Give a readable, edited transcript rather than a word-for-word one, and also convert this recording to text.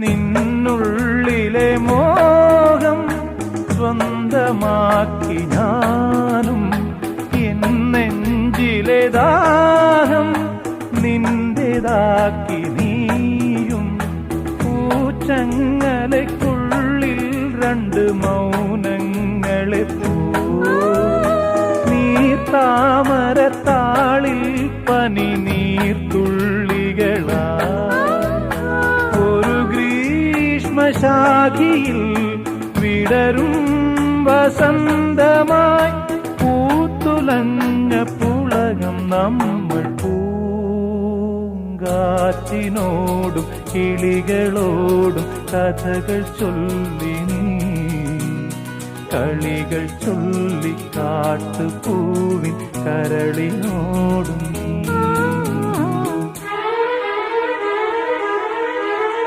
നിന്നുള്ളിലെ മോഹം സ്വന്തമാക്കി ഞാനും എന്നെഞ്ചിലെ ദാഹം നിന്റേതാക്കി നീയും പൂച്ചങ്ങലയ്ക്കുള്ളിൽ രണ്ട് മൗനങ്ങളെ നീർത്താമരത്താളിൽ പനി നീർത്തുള്ളികളാ ഒരു ഗ്രീഷ്മശാഖിയിൽ വിടരും വസന്തമായി പൂത്തുലഞ്ഞ പുളകം നമ്മൾ പൂങ്കാറ്റിനോടും കിളികളോടും കഥകൾ ചൊല്ലി നീ കളികൾ ചൊല്ലി കാട്ടുപൂവിൻ കരളിനോടും